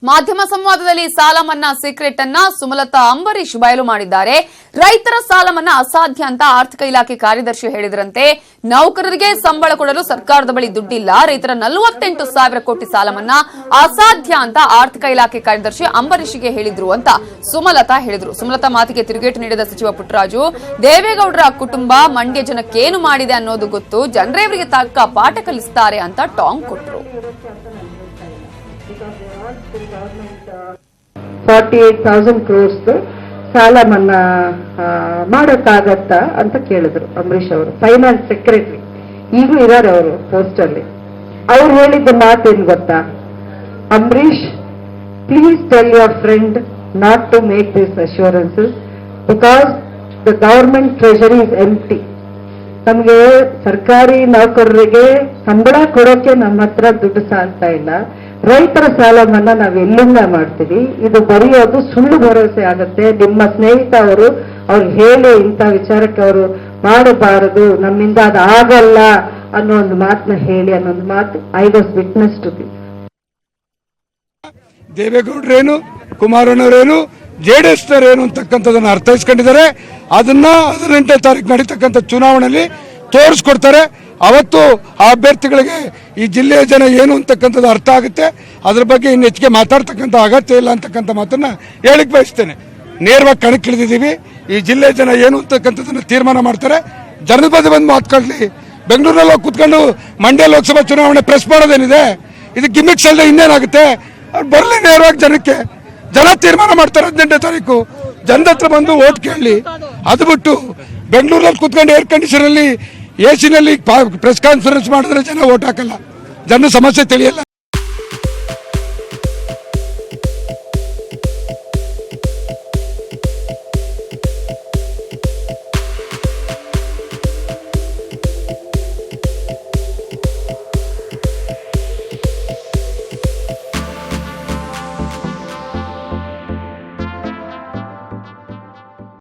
ಮಾಧ್ಯಮ ಸಂವಾದದಲ್ಲಿ ಸಾಲ ಮನ್ನಾ ಸೀಕ್ರೆಟ್ ಅನ್ನ ಸುಮಲತಾ ಅಂಬರೀಶ್ ಬಯಲು ಮಾಡಿದ್ದಾರೆ. ರೈತರ ಸಾಲ ಮನ್ನಾ ಅಸಾಧ್ಯ ಅಂತ ಆರ್ಥಿಕ ಇಲಾಖೆ ಕಾರ್ಯದರ್ಶಿ ಹೇಳಿದ್ರಂತೆ. ನೌಕರರಿಗೆ ಸಂಬಳ ಕೊಡಲು ಸರ್ಕಾರದ ಬಳಿ ದುಡ್ಡಿಲ್ಲ. ರೈತರ 48,000 ಕೋಟಿ ಸಾಲ ಮನ್ನಾ ಅಸಾಧ್ಯ ಅಂತ ಆರ್ಥಿಕ ಇಲಾಖೆ ಕಾರ್ಯದರ್ಶಿ ಅಂಬರೀಶ್ಗೆ ಹೇಳಿದ್ರು ಅಂತ ಸುಮಲತಾ ಹೇಳಿದ್ರು. ಸುಮಲತಾ ಮಾತಿಗೆ ತಿರುಗೇಟು ನೀಡಿದ ಸಚಿವ ಪುಟ್ಟರಾಜು, ದೇವೇಗೌಡರ ಕುಟುಂಬ ಮಂಡ್ಯ ಜನಕ್ಕೇನು ಮಾಡಿದೆ ಅನ್ನೋದು ಗೊತ್ತು, ಜನರೇ ಇವರಿಗೆ ತಕ್ಕ ಪಾಠ ಕಲಿಸುತ್ತಾರೆ ಅಂತ ಟಾಂಗ್ ಕೊಟ್ಟರು. 48,000 crores ಸಾಲ ಮನ್ನಾ ಮಾಡೋಕ್ಕಾಗತ್ತಾ ಅಂತ ಕೇಳಿದ್ರು ಅಂಬರೀಶ್ ಅವರು. ಫೈನಾನ್ಸ್ ಸೆಕ್ರೆಟರಿ ಈಗೂ ಇದ್ದಾರೆ ಅವರು ಪೋಸ್ಟ್ ಅಲ್ಲಿ. ಅವ್ರು ಹೇಳಿದ್ದ ಮಾತೇನು ಗೊತ್ತಾ? Ambareesh, please tell your friend not to make this assurances because the government treasury is empty. ನಮಗೆ ಸರ್ಕಾರಿ ನೌಕರರಿಗೆ ಸಂಬಳ ಕೊಡೋಕೆ ನಮ್ಮ ಹತ್ರ ದುಡ್ಡು ಸಾಲ್ತಾ ಇಲ್ಲ. ರೈತರ ಸಾಲ ಮನ್ನಾ ನಾವು ಎಲ್ಲಿಂದ ಮಾಡ್ತೀವಿ? ಇದು ಬರೆಯೋದು ಸುಳ್ಳು ಭರವಸೆ ಆಗುತ್ತೆ. ನಿಮ್ಮ ಸ್ನೇಹಿತ ಅವರು ಹೇಳಿ ಇಂಥ ವಿಚಾರಕ್ಕೆ ಅವರು ಮಾಡಬಾರದು, ನಮ್ಮಿಂದ ಅದು ಆಗಲ್ಲ ಅನ್ನೋ ಒಂದು ಮಾತನ್ನ ಹೇಳಿ ಅನ್ನೊಂದು ಮಾತು I was witness to this. ದೇವೇಗೌಡರೇನು, ಕುಮಾರಣ್ಣವರೇನು, ಜೆಡಿಎಸ್ ನವರೇನು ಅಂತಕ್ಕಂಥದನ್ನ ಅರ್ಥೈಸ್ಕೊಂಡಿದ್ದಾರೆ. ಅದನ್ನ 18ನೇ ತಾರೀಕು ನಡೀತಕ್ಕಂಥ ಚುನಾವಣೆಯಲ್ಲಿ ತೋರಿಸ್ಕೊಡ್ತಾರೆ. ಅವತ್ತು ಆ ಅಭ್ಯರ್ಥಿಗಳಿಗೆ ಈ ಜಿಲ್ಲೆಯ ಜನ ಏನು ಅಂತಕ್ಕಂಥದ್ದು ಅರ್ಥ ಆಗುತ್ತೆ. ಅದ್ರ ಬಗ್ಗೆ ಇನ್ನು ಹೆಚ್ಚಿಗೆ ಮಾತಾಡ್ತಕ್ಕಂಥ ಅಗತ್ಯ ಇಲ್ಲ ಅಂತಕ್ಕಂಥ ಮಾತನ್ನ ಹೇಳಿಕ್ ಬಯಸ್ತೇನೆ. ನೇರವಾಗಿ ಕಣಕ್ಕಿಳಿದಿದ್ದೀವಿ. ಈ ಜಿಲ್ಲೆಯ ಜನ ಏನು ಅಂತಕ್ಕಂಥದ್ದನ್ನ ತೀರ್ಮಾನ ಮಾಡ್ತಾರೆ. ಜನದ ಬಗ್ಗೆ ಬಂದು ಮಾತುಕೊಳ್ಳಿ. ಬೆಂಗಳೂರಲ್ಲಿ ಹೋಗಿ ಕೂತ್ಕೊಂಡು ಮಂಡ್ಯ ಲೋಕಸಭಾ ಚುನಾವಣೆ ಪ್ರೆಸ್ ಮಾಡೋದೇನಿದೆ? ಇದು ಗಿಮಿಕ್ಸ್ ಅಲ್ಲದೆ ಇನ್ನೇನಾಗುತ್ತೆ? ಅವ್ರು ಬರಲಿ ನೇರವಾಗಿ ಜನಕ್ಕೆ. ಜನ ತೀರ್ಮಾನ ಮಾಡ್ತಾರೆ 18ನೇ ತಾರೀಕು. ಜನದ ಹತ್ರ ಬಂದು ಓಟ್ ಕೇಳಲಿ. ಅದು ಬಿಟ್ಟು ಬೆಂಗಳೂರಲ್ಲಿ ಕೂತ್ಕೊಂಡು ಏರ್ ಕಂಡೀಷನ್ ಅಲ್ಲಿ ಎಸಿನಲ್ಲಿ ಪ್ರೆಸ್ ಕಾನ್ಫರೆನ್ಸ್ ಮಾಡಿದ್ರೆ ಜನ ಓಟ್ ಹಾಕಲ್ಲ. ಜನ ಸಮಸ್ಯೆ ತಿಳಿಯಲ್ಲ.